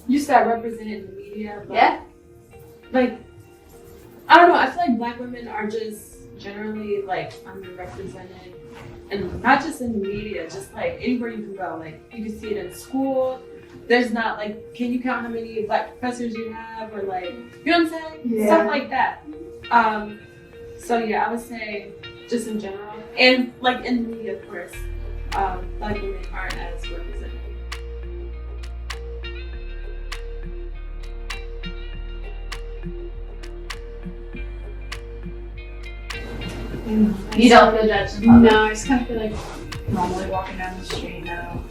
you said represented in the media, but Yeah. like, I don't know, I feel like Black women are just generally like underrepresented, and not just in the media, just like anywhere you can go. Like you can see it in school. There's not like, can you count how many Black professors you have, or like, you know what I'm saying? Yeah. Stuff like that. So yeah, I would say just in general, and like in the media, of course, Black women aren't as represented. You don't feel judged in public? No, I just kind of feel like normally walking down the street, I don't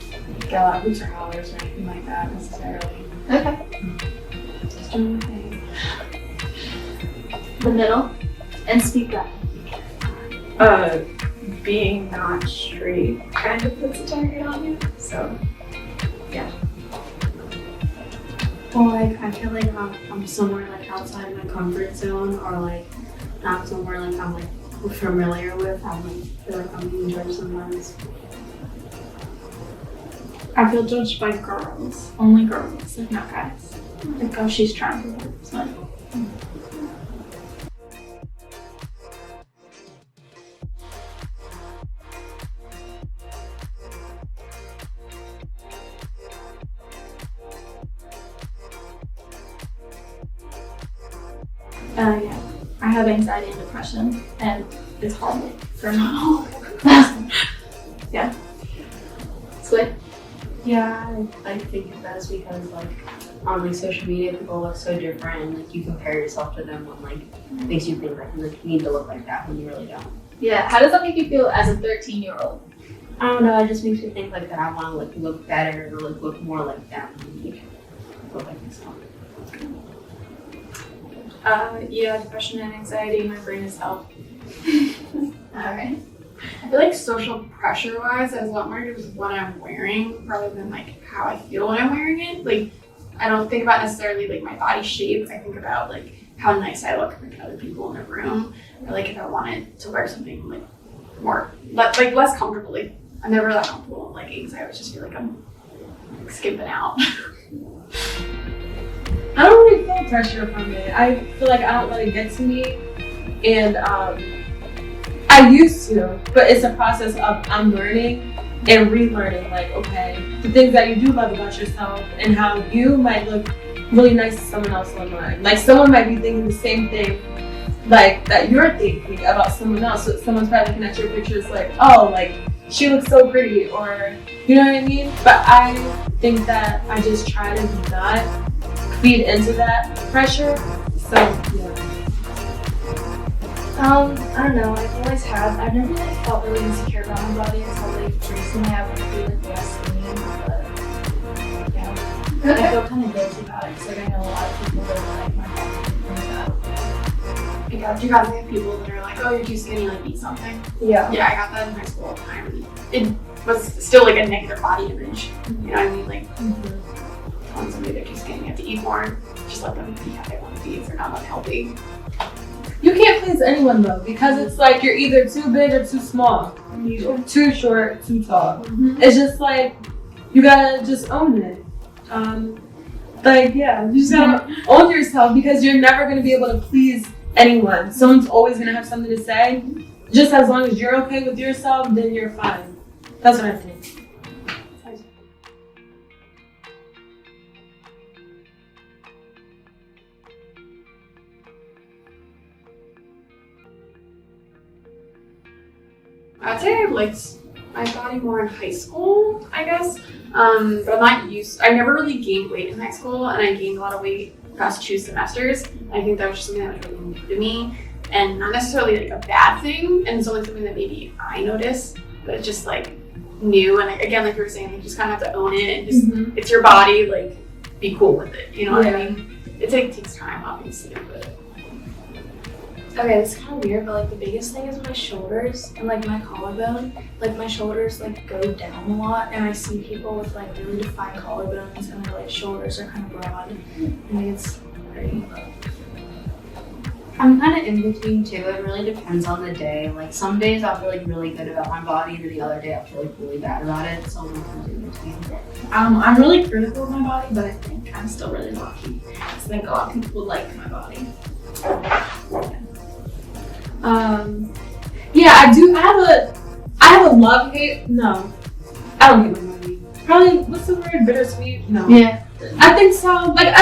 get a lot of hoots or hollers or anything like that necessarily. Okay. Just doing my thing. The middle. And speak up. Being not straight kind of puts a target on you, so yeah. Well, like, I feel like I'm somewhere like outside my comfort zone, or like not somewhere like I'm like familiar with. I like feel like I'm being judged sometimes. I feel judged by girls, only girls, like not guys. Like, oh, she's trying to work. It's like, yeah. I have anxiety and depression, and it's horrible for me. Yeah. Squid. Yeah, I think that's because like on like social media, people look so different, and like you compare yourself to them, and like makes you think like you need to look like that when you really don't. Yeah. How does that make you feel as a 13-year-old? I don't know. It just makes me think like that. I want to like look better, or like look more like them. Like, look like myself. Yeah, depression and anxiety. My brain is out. Alright. I feel like social pressure wise has a lot more to do with what I'm wearing rather than like how I feel when I'm wearing it. Like, I don't think about necessarily like my body shape. I think about like how nice I look compared to other people in the room, or like if I wanted to wear something like more like less comfortable. Like, I'm never that comfortable in leggings. I always just feel like I'm like, skimping out. I don't really feel pressure from it. I feel like I don't let it get to me, and I used to, but it's a process of unlearning and relearning. Like, okay, the things that you do love about yourself and how you might look really nice to someone else online. Like, someone might be thinking the same thing like that you're thinking about someone else. So someone's probably looking at your pictures like, oh, like she looks so pretty, or you know what I mean? But I think that I just try to not feed into that pressure. So yeah. I don't know. I've always had. I've never really felt really insecure about my body until like recently. I've been feeling less skinny, but yeah, I feel kind of guilty about it because like I know a lot of people that are like my body and that. Do you guys have people that are like, oh, you're too skinny, like eat something? Yeah. Yeah, I got that in high school all the time. It was still like a negative body image. You know what I mean? Like telling somebody they're too skinny, you have to eat more. Just let them eat how they want to eat if they're not unhealthy. You can't please anyone though, because it's like you're either too big or too small. You're too short, too tall. It's just like you gotta just own it. Like yeah, you just gotta own yourself, because you're never gonna be able to please anyone. Someone's always gonna have something to say. Just as long as you're okay with yourself, then you're fine. That's what I think. I'd say I liked my body more in high school, I guess. But I'm not used. I never really gained weight in high school, and I gained a lot of weight past 2 semesters. I think that was just something that was really new to me, and not necessarily like a bad thing. And it's only something that maybe I noticed, but it's just like new. And again, like you were saying, you just kind of have to own it, and just it's your body. Like, be cool with it. You know what I mean? It takes time, obviously, but. Okay, it's kind of weird, but like the biggest thing is my shoulders and like my collarbone. Like my shoulders like go down a lot, and I see people with like really defined collarbones and their like shoulders are kind of broad, and it's pretty. I'm kind of in between too. It really depends on the day. Like some days I'll feel like really good about my body, and then the other day I'll feel like really bad about it. So I'm kind of in between. I'm really critical of my body, but I think I'm still really lucky. I think a lot of people like my body. Yeah, I have a love hate. No, I don't hate my body. Probably, what's the word? Bittersweet? No. Yeah. I think so. Like,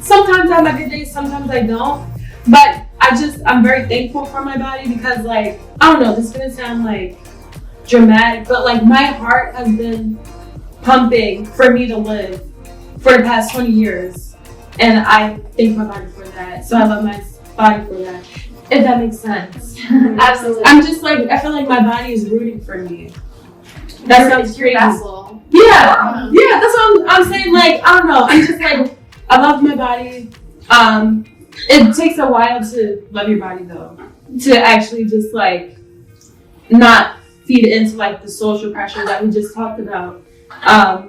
sometimes I have my good days, sometimes I don't. But I'm very thankful for my body because, like, I don't know, this is gonna sound like dramatic, but like my heart has been pumping for me to live for the past 20 years. And I thank my body for that. So I love my body for that. If that makes sense. Absolutely. I'm just like, I feel like my body is rooting for me. That sounds your crazy. vessel. Yeah, yeah, that's what I'm saying. Like, I don't know. I'm just like, I love my body. It takes a while to love your body though, to actually just like not feed into like the social pressure that we just talked about. I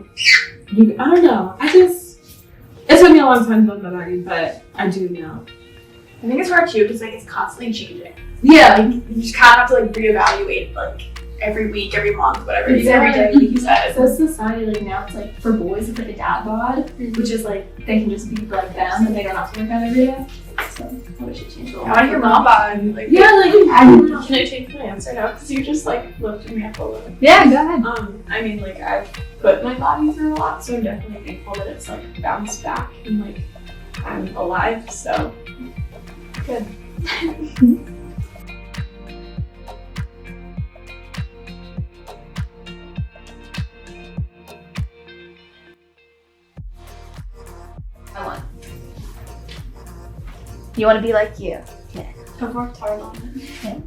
don't know. It took me a long time to love my body, but I do now. I think it's hard too because like it's constantly changing. Yeah, Like you just kind of have to like reevaluate like every week, every month, whatever it is, every day, like you said. So society, like now it's like for boys it's like a dad bod, which is like they can just be like them and they don't have to work out every day. So I wish it changed a lot. I want to hear mom bod. Like, yeah, like I don't know. Can I change my answer now? Because you just like lifted me up a little. Yeah, go ahead. I mean, like I've put my body through a lot, so I'm definitely thankful that it's like bounced back and like I'm alive. So good. You want to be like you. I've worked hard on it. Yeah.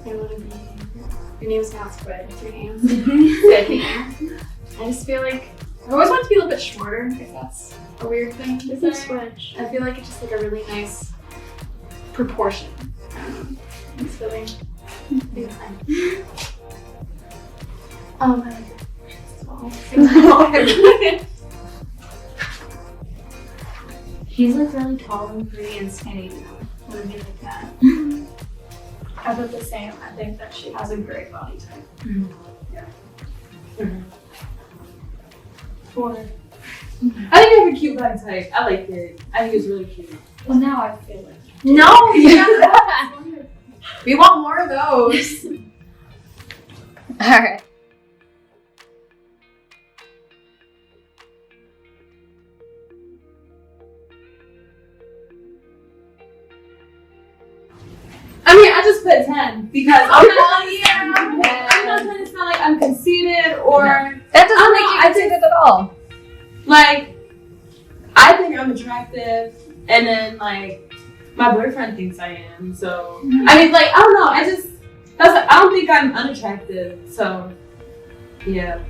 I want to be. Your name's not Squid. It's your name. I just feel like I always want to be a little bit shorter. If that's a weird thing to say. Switch. I feel like it's just like a really nice proportion. It's really fun. I like it. She's like really tall and pretty and skinny. Would it be like that? I feel the same. I think that she has a great body type. I think I have a cute body type. I like it. I think it's really cute. Well, now I feel like. No, yeah. We want more of those. All right. I mean, I just put 10 because I'm not Yeah. trying to sound like I'm conceited or That doesn't I make don't know, you I conceited at all. like I think I'm attractive and then like my boyfriend thinks I am. So I mean like I don't know, I don't think I'm unattractive. So yeah.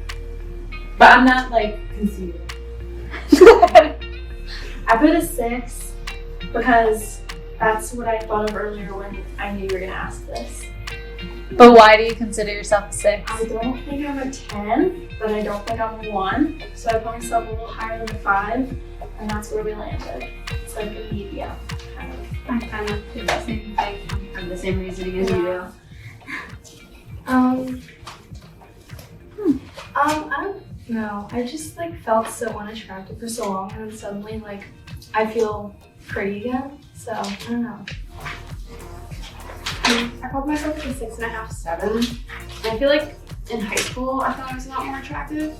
But I'm not like conceited. I put a 6 because that's what I thought of earlier when I knew you were gonna ask this. But why do you consider yourself a 6? I don't think I'm a 10, but I don't think I'm a 1. So I put myself a little higher than a 5, and that's where we landed. It's like a medium, kind of. I kind of did the same thing. I have the same reasoning as you do. I don't know. I just like felt so unattractive for so long, and then suddenly like I feel pretty again. So I don't know. I called myself like a 6.5, 7. I feel like in high school I thought I was a lot more attractive,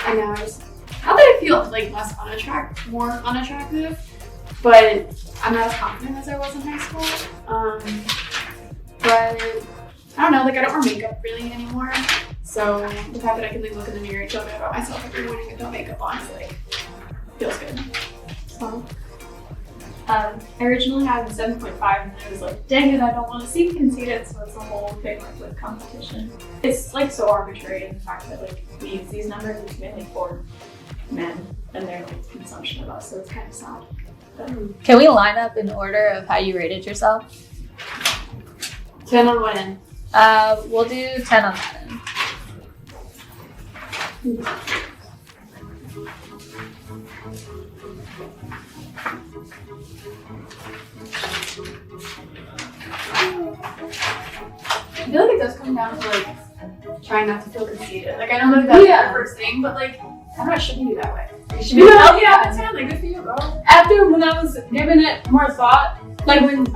and now not that I feel like more unattractive, but I'm not as confident as I was in high school. But I don't know, like I don't wear makeup really anymore, so the fact that I can like look in the mirror and feel good about myself every morning with no makeup on is like feels good. So. I originally had a 7.5, and I was like, dang it, I don't want to seem conceited, so it's a whole thing like with competition. It's like so arbitrary in the fact that like we use these numbers, it's mainly for men and their like consumption of us, so it's kind of sad. But, Can we line up in order of how you rated yourself? 10 on what end? We'll do 10 on that end. come down to like trying not to feel conceited. Like I know that that's the first thing, but like I don't know, it shouldn't be that way. It should be You know, like, yeah, that's fine, like good for you, girl. After when I was giving it more thought, like when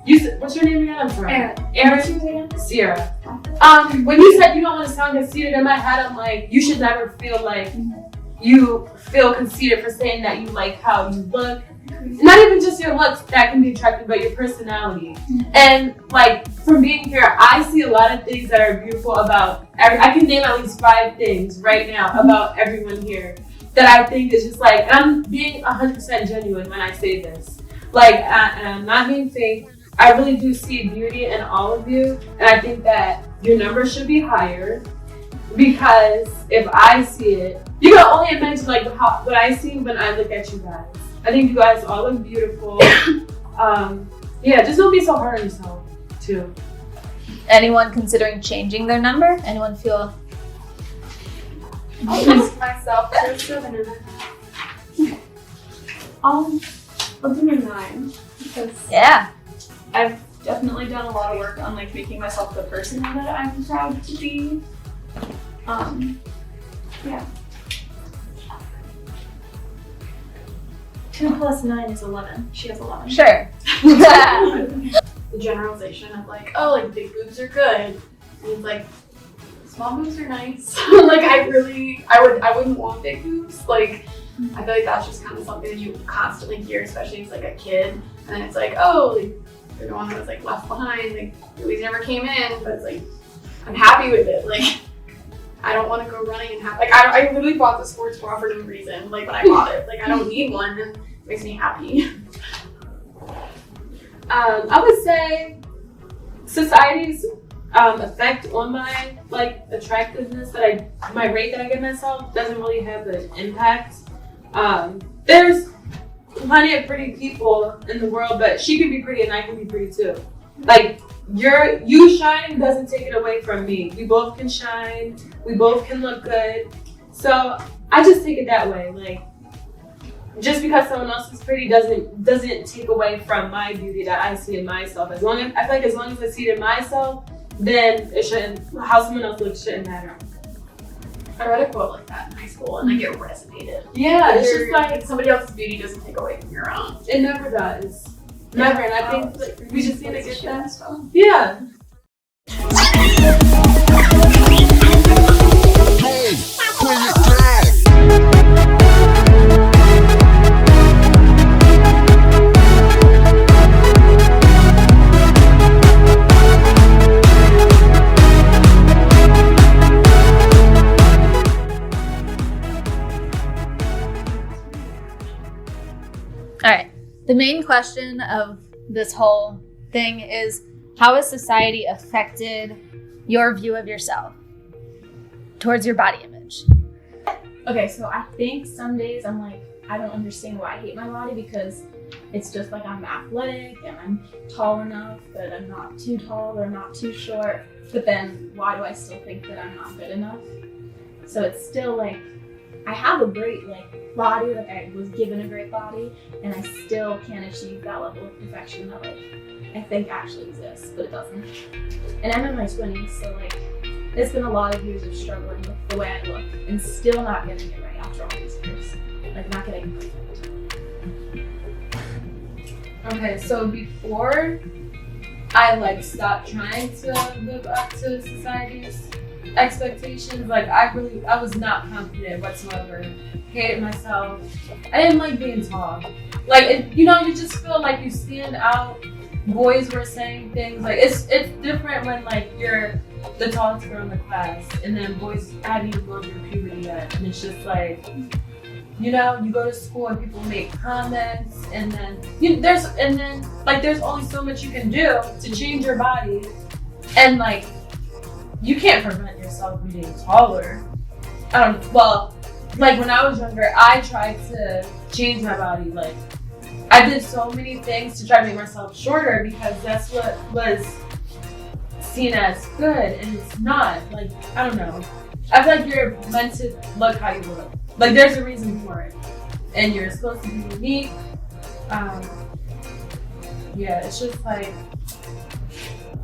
you said, what's your name again? I'm sorry. Erin. Sierra. When you said you don't want to sound conceited, in my head I'm like, you should never feel like you feel conceited for saying that you like how you look. Not even just your looks that can be attractive, but your personality. And like from being here, I see a lot of things that are beautiful about I can name at least 5 things right now about everyone here that I think is just like, and I'm being 100% genuine when I say this. Like, and I'm not being fake. I really do see beauty in all of you, and I think that your numbers should be higher, because if I see it, you can only imagine like what I see when I look at you guys. I think you guys all look beautiful. Yeah, just don't be so hard on yourself too. Anyone considering changing their number? Anyone feel? I'll ask myself to 7.5. I'll do a 9 because Yeah. I've definitely done a lot of work on like making myself the person that I'm proud to be. Yeah. 2 + 9 is 11. She has 11. Sure. The generalization of like, oh, like big boobs are good, and it's like small boobs are nice. Like I wouldn't want big boobs. Like I feel like that's just kind of something that you constantly hear, especially as like a kid. And it's like, oh, like you're the one that was like left behind. Like Louise never came in, but it's like I'm happy with it. Like I don't want to go running and have like I literally bought the sports bra for no reason. Like when I bought it, like I don't need one. And it makes me happy. I would say society's effect on my like attractiveness my rate that I give myself doesn't really have an impact. There's plenty of pretty people in the world, but she can be pretty and I can be pretty too. Like you shining doesn't take it away from me. We both can shine. We both can look good. So I just take it that way. Like just because someone else is pretty doesn't take away from my beauty that I see in myself. I feel like as long as I see it in myself, then it shouldn't. How someone else looks shouldn't matter. I read a quote like that in high school, and like it resonated. Yeah, it's just like somebody else's beauty doesn't take away from your own. it never does. Never, and I think like, we just need to get that. stuff. Yeah. All right. The main question of this whole thing is, how has society affected your view of yourself towards your body image? Okay, so I think some days I'm like, I don't understand why I hate my body, because it's just like I'm athletic and I'm tall enough, but I'm not too tall or not too short. But then why do I still think that I'm not good enough? So it's still like, I have a great like body, like I was given a great body, and I still can't achieve that level of perfection that like I think actually exists, but it doesn't. And I'm in my 20s, so like it's been a lot of years of struggling with the way I look and still not getting it right after all these years. Like not getting it perfect. Okay, so before I like stopped trying to live up to society's expectations, like I was not confident whatsoever. Hated myself. I didn't like being tall. Like you just feel like you stand out. Boys were saying things like it's different when like you're the tallest girl in the class, and then boys haven't even gone through puberty yet, and it's just like, you go to school and people make comments, and then there's only so much you can do to change your body, and like you can't prevent yourself from being taller. Like when I was younger, I tried to change my body. Like I did so many things to try to make myself shorter because that's what was seen as good, and it's not. Like I don't know. I feel like you're meant to look how you look. Like there's a reason for it, and you're supposed to be unique. Yeah, it's just like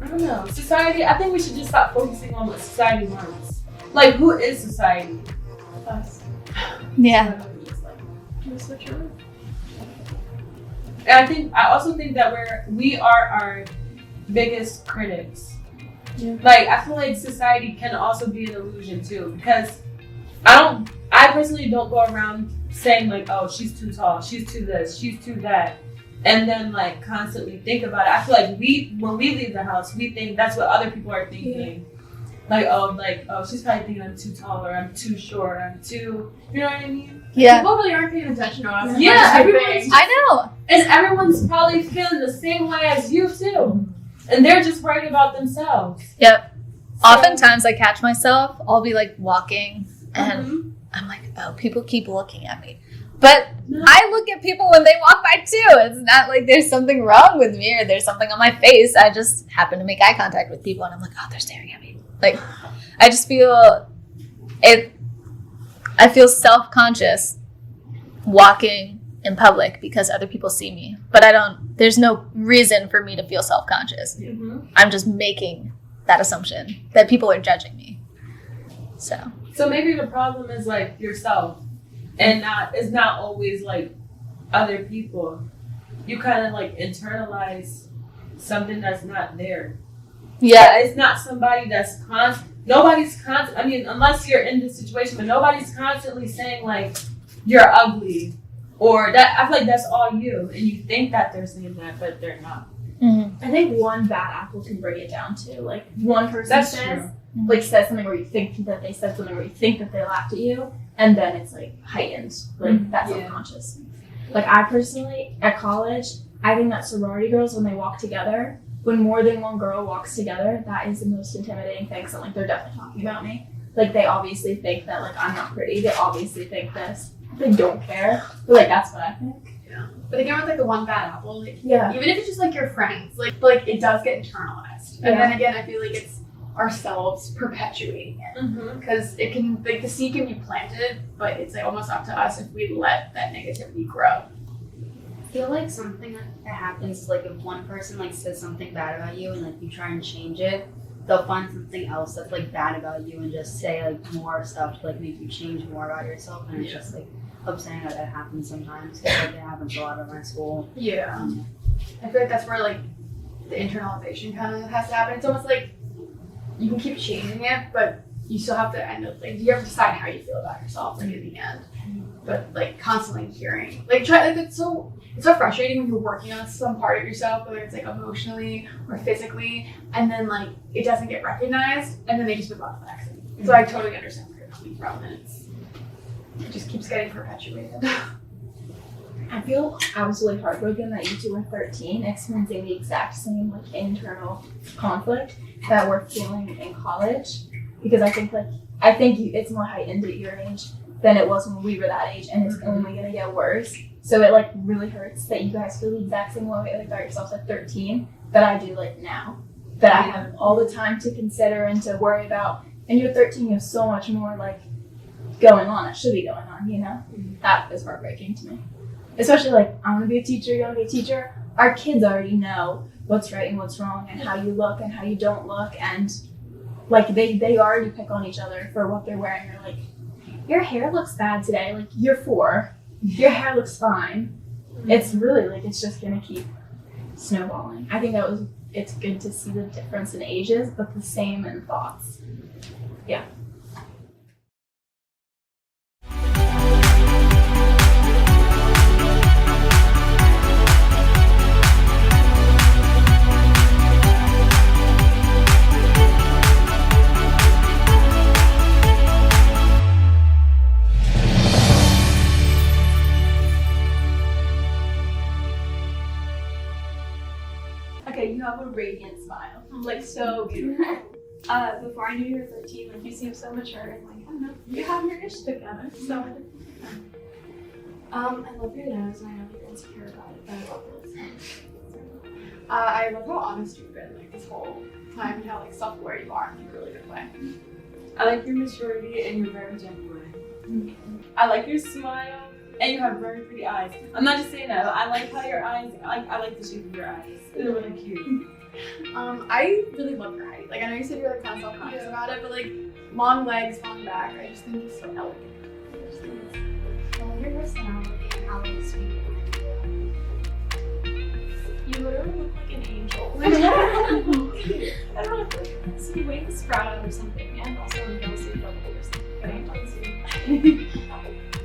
I don't know. Society, I think we should just stop focusing on what society wants. Like, who is society? Us. Yeah. So just like do a switcheroo. And I also think that we are our biggest critics. Yeah. Like, I feel like society can also be an illusion too, because I personally don't go around saying like, oh, she's too tall, she's too this, she's too that, and then like constantly think about it. I feel like when we leave the house, we think that's what other people are thinking. Like, oh, she's probably thinking I'm too tall, or I'm too short, or I'm too, you know what I mean? Yeah. People really aren't paying attention to us. Yeah, everyone's everything. I know. And everyone's probably feeling the same way as you too. And they're just worried about themselves. Yep. Oftentimes I catch myself, I'll be like walking and I'm like, oh, people keep looking at me. But I look at people when they walk by too. It's not like there's something wrong with me or there's something on my face. I just happen to make eye contact with people and I'm like, oh, they're staring at me. Like, I just feel it. I feel self-conscious walking in public because other people see me. But there's no reason for me to feel self-conscious. Mm-hmm. I'm just making that assumption that people are judging me. So maybe the problem is like yourself, and it's not always like other people. You kind of like internalize something that's not there. yeah, It's not somebody that's nobody's constant. I mean, unless you're in this situation, but nobody's constantly saying like you're ugly or that. I feel like that's all you, and you think that they're saying that, but they're not. I think one bad apple can bring it down to like one person That's says true. like says something where you think that they said something where you think that they laughed at you, and then it's like heightened, like that's Yeah. unconscious. Like I personally at college, I think that sorority girls when they walk together, when more than one girl walks together, that is the most intimidating thing. So like they're definitely talking about me. Like they obviously think that like I'm not pretty. They obviously think this. They don't care. But like that's what I think. But again, with like the one bad apple, like Yeah. even if it's just like your friends, like it does get internalized. And then again, I feel like it's ourselves perpetuating it Mm-hmm. because it can like the seed can be planted, but it's like almost up to us if we let that negativity grow. I feel like something that happens is like if one person like says something bad about you and like you try and change it, they'll find something else that's like bad about you and just say like more stuff to like make you change more about yourself, and it's just like upsetting that happens sometimes. 'Cause, like, it happens a lot at my school. Yeah. I feel like that's where like the internalization kind of has to happen. It's almost like you can keep changing it, but you still have to end up like you have to decide how you feel about yourself like in the end. But like constantly hearing it's so frustrating when you're working on some part of yourself, whether it's like emotionally or physically, and then like it doesn't get recognized, and then they just move on to the next thing. So I totally understand where you're coming from, and it just keeps getting perpetuated. I feel absolutely heartbroken that you two are 13, experiencing the exact same like internal conflict that we're feeling in college. Because I think it's more heightened at your age than it was when we were that age, and it's only gonna get worse. So it like really hurts that you guys feel the exact same way like about yourselves at 13 that I do like now. That I have all the time to consider and to worry about. And you're 13, you have so much more like going on that should be going on, you know? That is heartbreaking to me. Especially like, I want to be a teacher, you want to be a teacher. Our kids already know what's right and what's wrong and how you look and how you don't look. And like they already pick on each other for what they're wearing. They're like, your hair looks bad today. Like you're 4, your hair looks fine. It's really like, it's just going to keep snowballing. I think it's good to see the difference in ages, but the same in thoughts. Yeah. Okay, you have a radiant smile. Like so beautiful. Before I knew you were 13, like you seemed so mature and like I don't know, you have your ish together. So I love your nose, and I know you're insecure about it, but I love this. I love how honest you've been like this whole time and how like self-aware you are in like, a really good way. I like your maturity and you're very genuine. I like your smile and you have very pretty eyes. I'm not just saying that, but I like how your eyes, I like the shape of your eyes. They're really cute. I really love your height. Like I know you said you're like kind of self-conscious about it, but like long legs, long back, I just think it's so elegant. I just think it's Well, your personality and how like sweet you You literally look like an angel. I don't know, so you wave a sprout out or something, and also a middle seat level or something. But angel is you.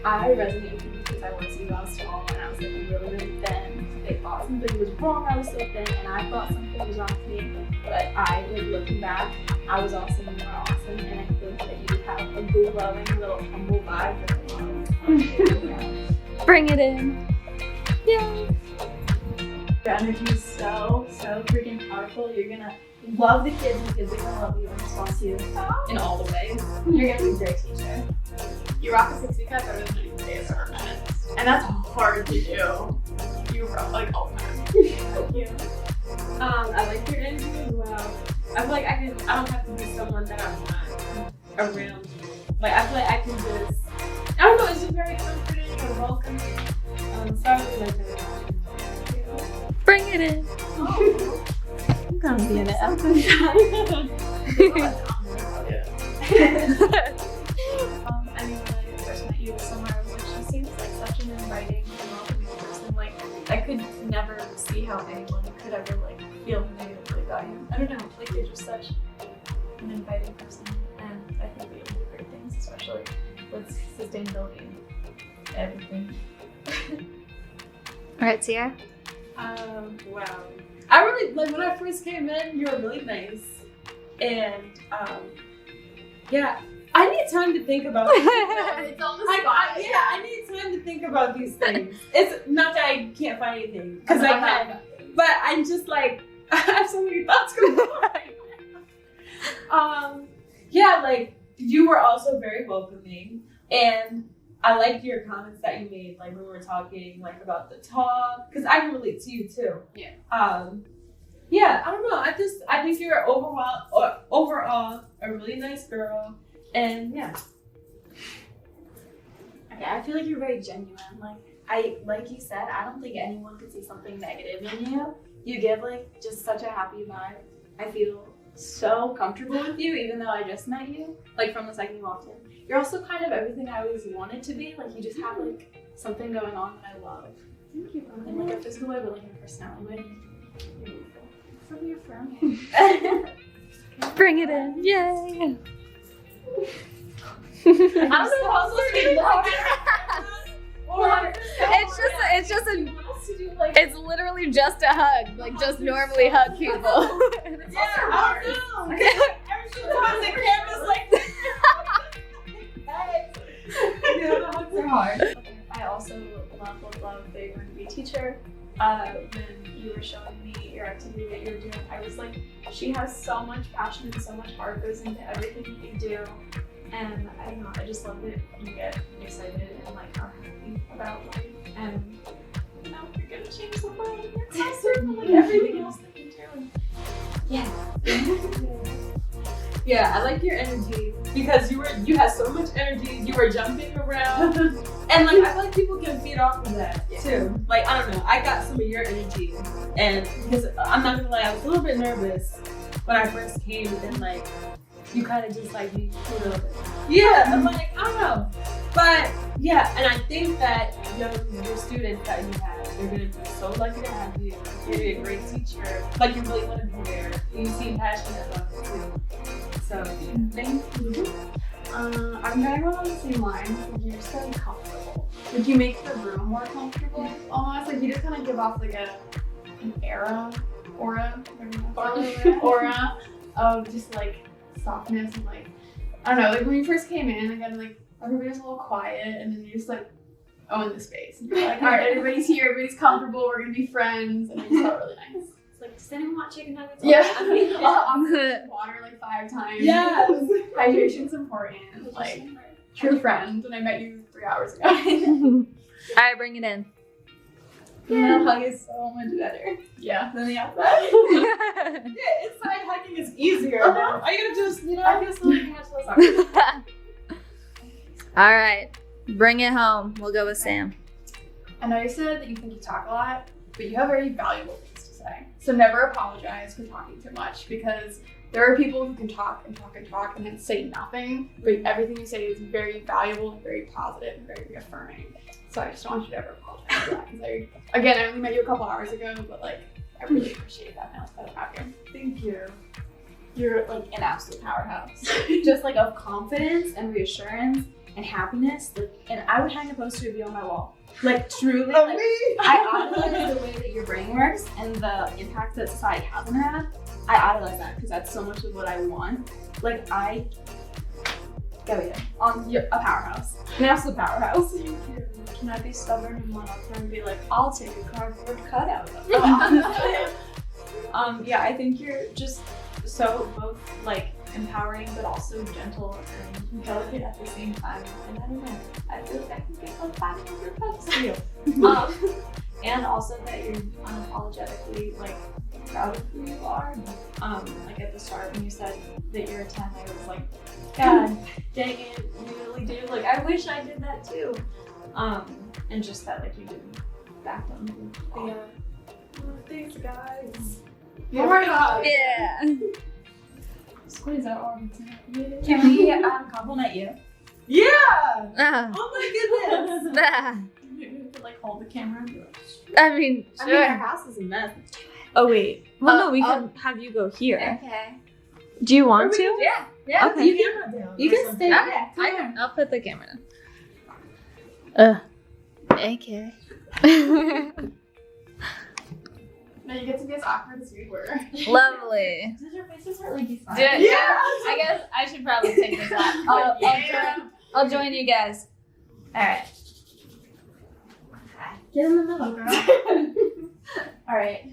I resonate with you because I was you. I was tall and I was like really, really thin. They thought something was wrong. I was so thin, and I thought something was wrong with me. But I, like looking back, I was also more awesome, and I think that you have a glowing little humble vibe that I love. Bring it in. Yay. Your energy is so freaking powerful. You're gonna love the kids, and the kids are gonna love you and respond to you in all the ways. You're gonna be a great teacher. you rock a 60 cut better than anybody I've ever met, and that's hard to do. You rock like all the time. Thank you. I like your energy as well. I feel like I don't have to be someone that I'm not around. Like I feel like I can just, I don't know, it's just very comforting and welcoming. So I really like that. Bring it in. I'm gonna be in it. I mean, when I first met you somewhere, I was like, she seems like such an inviting and welcoming person. Like, I could never see how anyone could ever like feel negatively about you. I don't know, like you're just such an inviting person, and I think that you'll do great things, especially with sustainability and everything. All right, Tia. Wow. I really, like when I first came in, you were really nice. And, yeah, I need time to think about these things. It's on the spot. I need time to think about these things. It's not that I can't find anything, because I can. But I'm just like, I have so many thoughts going on. Yeah, like, you were also very welcoming. And I liked your comments that you made, like when we were talking, like about the talk, because I can relate to you too. Yeah. Yeah, I don't know. I think you're overall a really nice girl, and yeah. Okay, I feel like you're very genuine. Like you said, I don't think anyone could see something negative in you. You give like just such a happy vibe. I feel so comfortable with you, even though I just met you. Like from the second you walked in, you're also kind of everything I always wanted to be. Like you just have like something going on that I love. Thank you. In like a physical way, but like in a personality way. You're beautiful. So reaffirming. Bring it in. Yay. I don't know how else to be It's literally just a hug. Like just normally hug people. Yeah, I don't know. Every single time the camera's like, yeah, the hugs are hard. I also love that you're going to be a teacher. When you were showing me your activity that you were doing, I was like, she has so much passion and so much heart goes into everything that you do. And I don't know, I just love that you get excited and like are happy about life. And you know, you're gonna change the world and you're awesome and like everything else that you do. Yeah. Yeah, I like your energy because you had so much energy. You were jumping around, and like I feel like people can feed off of that too. Like I don't know, I got some of your energy, and because I'm not gonna lie, I was a little bit nervous when I first came, and like you kind of just like me a little bit. Yeah, I'm like I don't know, but yeah, and I think that your students that you have, they're gonna be so lucky to have you. You're gonna be a great teacher. Like you really want to be there. You seem passionate about it too. So, thank you. I'm kind of going on the same lines. Like, you're just very comfortable. Like, you make the room more comfortable, almost. Like, you just kind of give off, like, an aura of just, like, softness and, like, I don't know. Like, when you first came in, again, like, everybody was a little quiet, and then you just, like, own the space. And you're like, all right, everybody's here, everybody's comfortable, we're going to be friends, and it just felt really nice. It's like, does anyone want chicken nuggets? Yeah. Water like 5 times. Yes. Hydration's important. Like, true friends. And I met you 3 hours ago. All right, bring it in. Yeah, hug is so much better Yeah. than the outside. Yeah, inside hugging is easier now. I gotta just, I feel so much less awkward. All right, bring it home. We'll go with Sam. I know you said that you think you talk a lot, but you have very valuable things to say. So never apologize for talking too much, because there are people who can talk and talk and talk and then say nothing, but everything you say is very valuable and very positive and very reaffirming. So I just don't want you to ever apologize for that. Because I only met you a couple hours ago, but like, I really appreciate that now that I have you. Thank you. You're like an absolute powerhouse. Just like of confidence and reassurance and happiness. Like, and I would hang a poster of you on my wall. Like truly, like, I idolize the way that your brain works and the impact that society has on that. I idolize that because that's so much of what I want. Like you're a powerhouse, an absolute powerhouse. Thank you. Can I be stubborn and one up there and be like, I'll take a cardboard cutout of it? Yeah, I think you're just so both like empowering but also gentle and delicate at the same time. And I don't know, I feel like I can get like 500 bucks to you. And also that you're unapologetically like proud of who you are. Like at the start when you said that you're a 10, I was like, God dang it, you really do. Like I wish I did that too. And just that like you didn't back them. Yeah. Thanks guys. One more hug. Yeah. Squeeze out all the time. Can we compliment you? Yeah. Ah, Oh my goodness. ah. Maybe we could like hold the camera and be like, I mean, I mean, our sure. house is a mess. Oh wait. Well, no, we Oh, could have you go here. Okay. Do you want to? Yeah. Yeah. Okay. You can stay. Okay. I'll put the camera down. Okay. Now you get to be as awkward as we were. Lovely. Does your faces really be fun? Yeah. I guess I should probably take this off. I'll join you guys. All right. Get in the middle, girl. All right.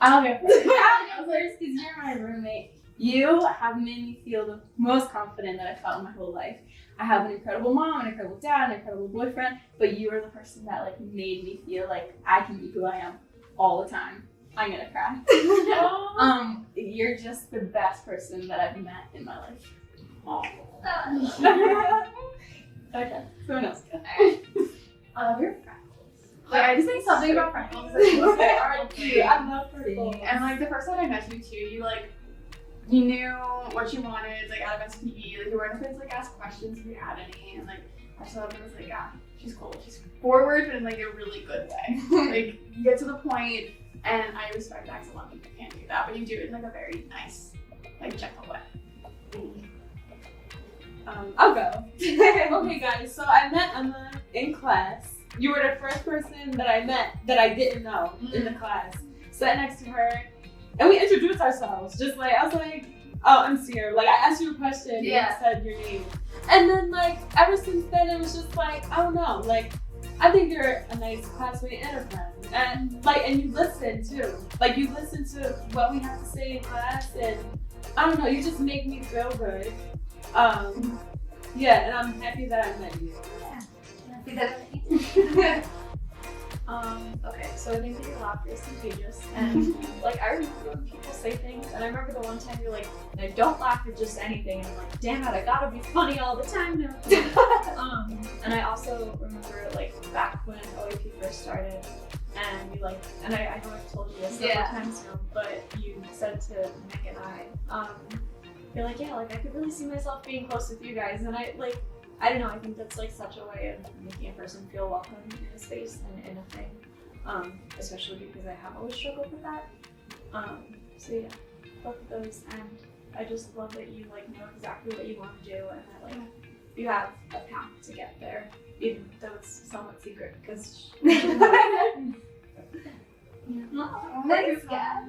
I'll go first. I'll go first because you're my roommate. You have made me feel the most confident that I've felt in my whole life. I have an incredible mom, an incredible dad, an incredible boyfriend, but you are the person that like made me feel like I can be who I am all the time. I'm gonna cry. You're just the best person that I've met in my life. Okay, someone else go. Your freckles. Like I just think something about freckles that They are cute. I love freckles. And like the first time I met you too, you knew what you wanted, like out of SPE, like you weren't afraid to like ask questions if you had any, and like I just thought it was like, yeah, she's cool, she's forward, but in like a really good way. Like you get to the point, and I respect that because a lot of people can't do that, but you do it in like a very nice, like gentle way. I'll go. Okay, guys. So I met Emma in class. You were the first person that I met that I didn't know in the class. Sat next to her, and we introduced ourselves. Just like I was like, "Oh, I'm Sierra." Like I asked you a question, Yeah. and you said your name, and then like ever since then, it was just like I don't know. Like I think you're a nice classmate and a friend, and like and you listen too. Like you listen to what we have to say in class, and I don't know. You just make me feel good. Yeah, and I'm happy that I met you. Okay, so I think that your laughter is contagious, and like I remember when people say things, and I remember the one time you're like, "I don't laugh at just anything," and I'm like, "Damn it, I gotta be funny all the time now." And I also remember like back when OAP first started, and you like, and I know I've told you this several times now, but you said to Nick and you're like, yeah, like I could really see myself being close with you guys, and I don't know, I think that's like such a way of making a person feel welcome in a space and in a thing, especially because I have always struggled with that. So yeah, both of those, and I just love that you like know exactly what you want to do, and that like you have a path to get there, even though it's somewhat secret because. Thanks, guys.